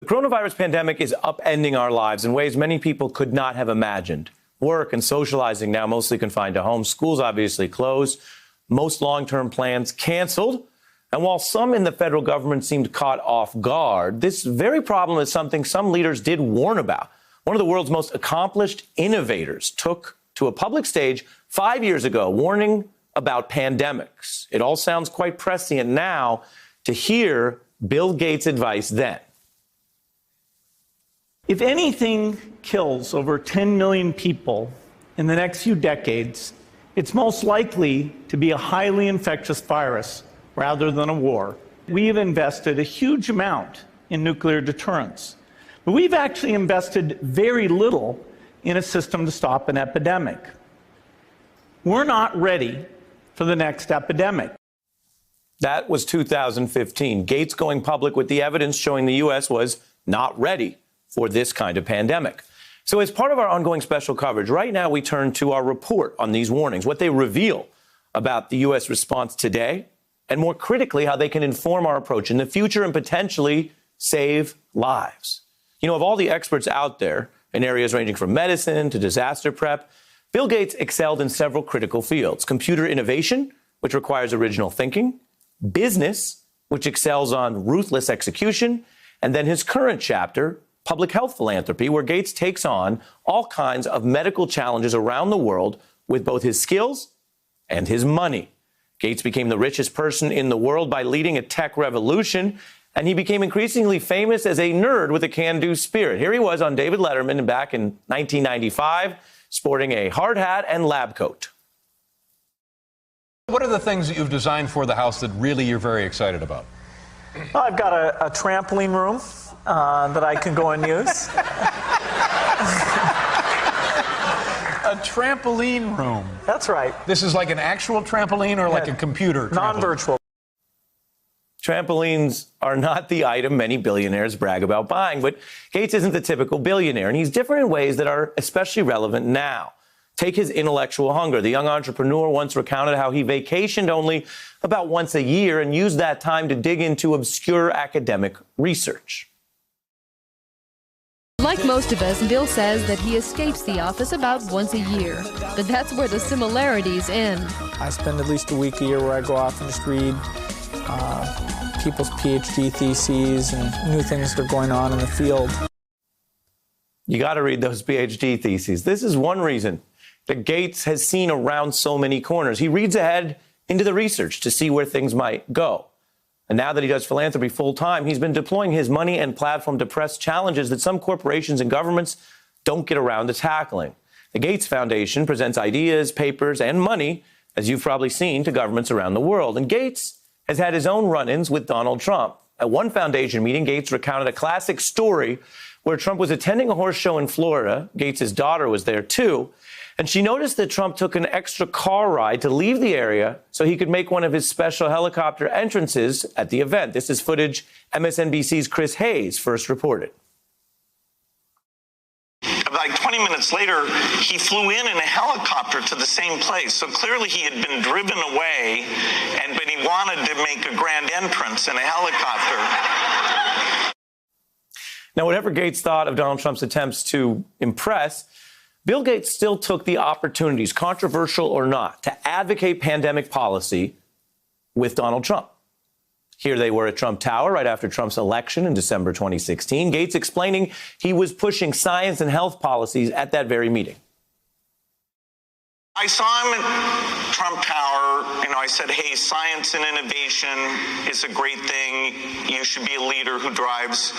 The coronavirus pandemic is upending our lives in ways many people could not have imagined. Work and socializing now mostly confined to home. Schools obviously closed. Most long-term plans canceled. And while some in the federal government seemed caught off guard, this very problem is something some leaders did warn about. One of the world's most accomplished innovators took to a public stage 5 years ago, warning about pandemics. It all sounds quite prescient now to hear Bill Gates' advice then. If anything kills over 10 million people in the next few decades, it's most likely to be a highly infectious virus rather than a war. We have invested a huge amount in nuclear deterrence, but we've actually invested very little in a system to stop an epidemic. We're not ready for the next epidemic. That was 2015. Gates going public with the evidence showing the U.S. was not ready for this kind of pandemic. So as part of our ongoing special coverage, right now we turn to our report on these warnings, what they reveal about the U.S. response today, and more critically, how they can inform our approach in the future and potentially save lives. You know, of all the experts out there in areas ranging from medicine to disaster prep, Bill Gates excelled in several critical fields: computer innovation, which requires original thinking; business, which excels on ruthless execution; and then his current chapter, public health philanthropy, where Gates takes on all kinds of medical challenges around the world with both his skills and his money. Gates became the richest person in the world by leading a tech revolution, and he became increasingly famous as a nerd with a can-do spirit. Here he was on David Letterman back in 1995, sporting a hard hat and lab coat. What are the things that you've designed for the house that really you're very excited about? Well, I've got a trampoline room that I can go and use. A trampoline room. That's right. This is like an actual trampoline or like a computer trampoline? Non-virtual. Trampolines are not the item many billionaires brag about buying, but Gates isn't the typical billionaire, and he's different in ways that are especially relevant now. Take his intellectual hunger. The young entrepreneur once recounted how he vacationed only about once a year and used that time to dig into obscure academic research. Like most of us, Bill says that he escapes the office about once a year, but that's where the similarities end. I spend at least a week a year where I go off and just read people's PhD theses and new things that are going on in the field. You got to read those PhD theses. This is one reason that Gates has seen around so many corners. He reads ahead into the research to see where things might go. And now that he does philanthropy full time, he's been deploying his money and platform to press challenges that some corporations and governments don't get around to tackling. The Gates Foundation presents ideas, papers, and money, as you've probably seen, to governments around the world. And Gates has had his own run-ins with Donald Trump. At one foundation meeting, Gates recounted a classic story where Trump was attending a horse show in Florida. Gates' daughter was there, too. And she noticed that Trump took an extra car ride to leave the area so he could make one of his special helicopter entrances at the event. This is footage MSNBC's Chris Hayes first reported. Like 20 minutes later, he flew in a helicopter to the same place. So clearly he had been driven away, but he wanted to make a grand entrance in a helicopter. Now, whatever Gates thought of Donald Trump's attempts to impress, Bill Gates still took the opportunities, controversial or not, to advocate pandemic policy with Donald Trump. Here they were at Trump Tower right after Trump's election in December 2016. Gates explaining he was pushing science and health policies at that very meeting. I saw him at Trump Tower. I said, hey, science and innovation is a great thing. You should be a leader who drives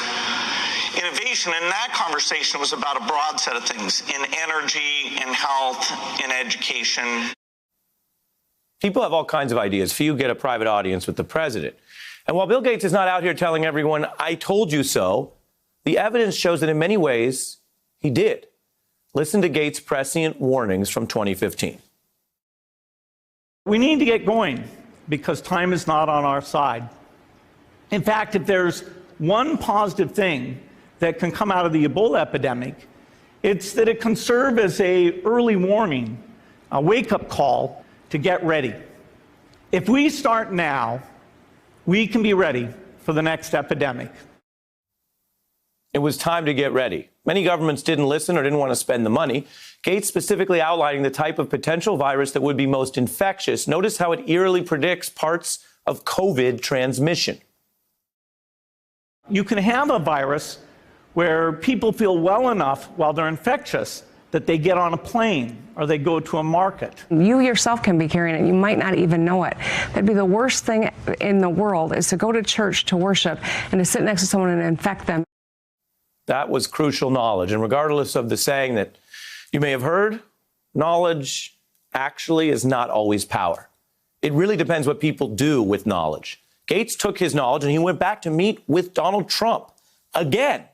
innovation. And that conversation was about a broad set of things in energy, in health, in education. People have all kinds of ideas. Few get a private audience with the president. And while Bill Gates is not out here telling everyone, I told you so, the evidence shows that in many ways he did. Listen to Gates' prescient warnings from 2015. We need to get going because time is not on our side. In fact, if there's one positive thing that can come out of the Ebola epidemic, it's that it can serve as an early warning, a wake-up call to get ready. If we start now, we can be ready for the next epidemic. It was time to get ready. Many governments didn't listen or didn't want to spend the money. Gates specifically outlining the type of potential virus that would be most infectious. Notice how it eerily predicts parts of COVID transmission. You can have a virus where people feel well enough while they're infectious that they get on a plane or they go to a market. You yourself can be carrying it. You might not even know it. That'd be the worst thing in the world, is to go to church to worship and to sit next to someone and infect them. That was crucial knowledge. And regardless of the saying that you may have heard, knowledge actually is not always power. It really depends what people do with knowledge. Gates took his knowledge and he went back to meet with Donald Trump again.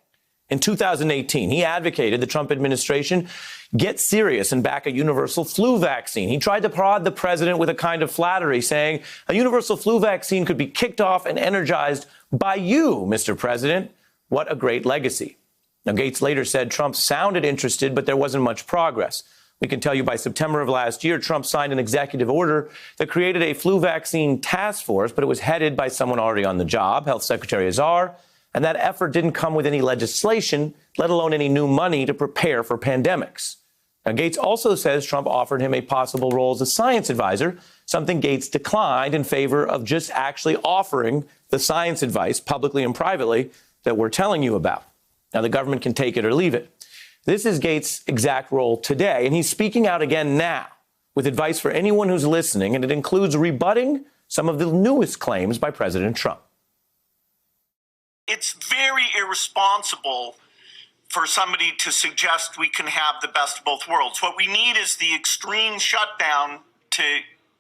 In 2018, he advocated the Trump administration get serious and back a universal flu vaccine. He tried to prod the president with a kind of flattery, saying a universal flu vaccine could be kicked off and energized by you, Mr. President. What a great legacy. Now, Gates later said Trump sounded interested, but there wasn't much progress. We can tell you by September of last year, Trump signed an executive order that created a flu vaccine task force, but it was headed by someone already on the job, Health Secretary Azar. And that effort didn't come with any legislation, let alone any new money to prepare for pandemics. Now, Gates also says Trump offered him a possible role as a science advisor, something Gates declined in favor of just actually offering the science advice publicly and privately that we're telling you about. Now, the government can take it or leave it. This is Gates' exact role today, and he's speaking out again now with advice for anyone who's listening, and it includes rebutting some of the newest claims by President Trump. It's very irresponsible for somebody to suggest we can have the best of both worlds. What we need is the extreme shutdown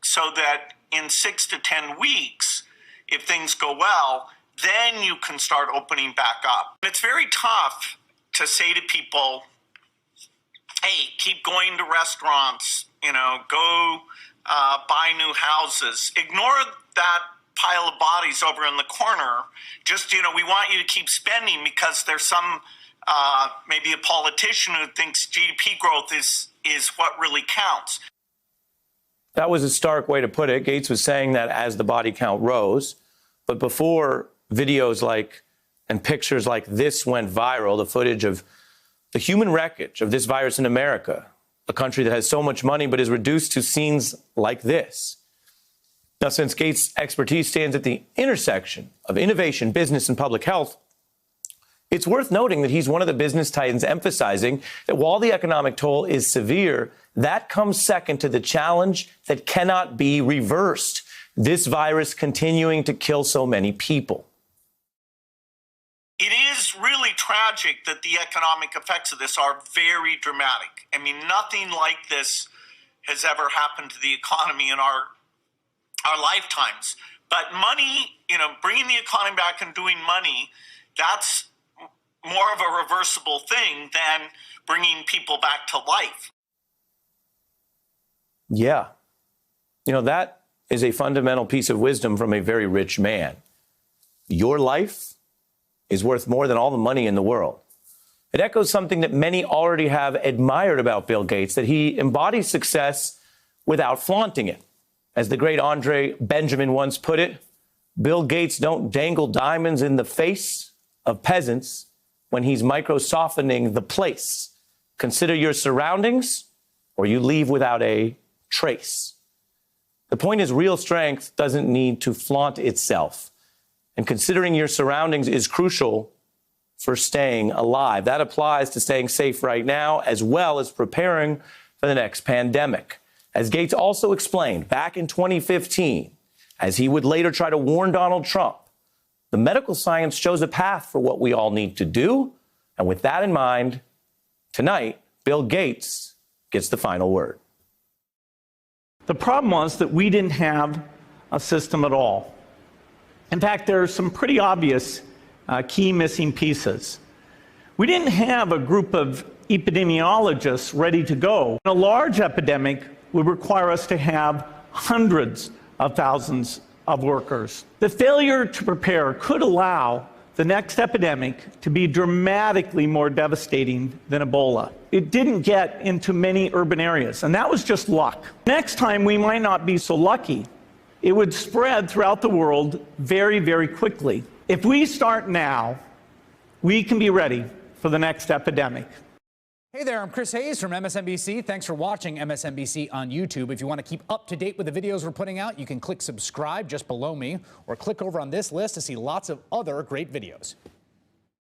so that in 6 to 10 weeks, if things go well, then you can start opening back up. It's very tough to say to people, hey, keep going to restaurants, go buy new houses. Ignore that pile of bodies over in the corner. Just, we want you to keep spending because there's some, maybe a politician who thinks GDP growth is what really counts. That was a stark way to put it. Gates was saying that as the body count rose. But before videos and pictures like this went viral, the footage of the human wreckage of this virus in America, a country that has so much money but is reduced to scenes like this. Now, since Gates' expertise stands at the intersection of innovation, business, and public health, it's worth noting that he's one of the business titans emphasizing that while the economic toll is severe, that comes second to the challenge that cannot be reversed. This virus continuing to kill so many people. It is really tragic that the economic effects of this are very dramatic. I mean, nothing like this has ever happened to the economy in our lifetimes. But money, bringing the economy back and doing money, that's more of a reversible thing than bringing people back to life. Yeah. That is a fundamental piece of wisdom from a very rich man. Your life is worth more than all the money in the world. It echoes something that many already have admired about Bill Gates, that he embodies success without flaunting it. As the great Andre Benjamin once put it, Bill Gates don't dangle diamonds in the face of peasants when he's micro-softening the place. Consider your surroundings or you leave without a trace. The point is, real strength doesn't need to flaunt itself. And considering your surroundings is crucial for staying alive. That applies to staying safe right now, as well as preparing for the next pandemic. As Gates also explained back in 2015, as he would later try to warn Donald Trump, the medical science shows a path for what we all need to do. And with that in mind, tonight, Bill Gates gets the final word. The problem was that we didn't have a system at all. In fact, there are some pretty obvious key missing pieces. We didn't have a group of epidemiologists ready to go. A large epidemic would require us to have hundreds of thousands of workers. The failure to prepare could allow the next epidemic to be dramatically more devastating than Ebola. It didn't get into many urban areas, and that was just luck. Next time, we might not be so lucky. It would spread throughout the world very, very quickly. If we start now, we can be ready for the next epidemic. Hey there, I'm Chris Hayes from MSNBC. Thanks for watching MSNBC on YouTube. If you want to keep up to date with the videos we're putting out, you can click subscribe just below me or click over on this list to see lots of other great videos.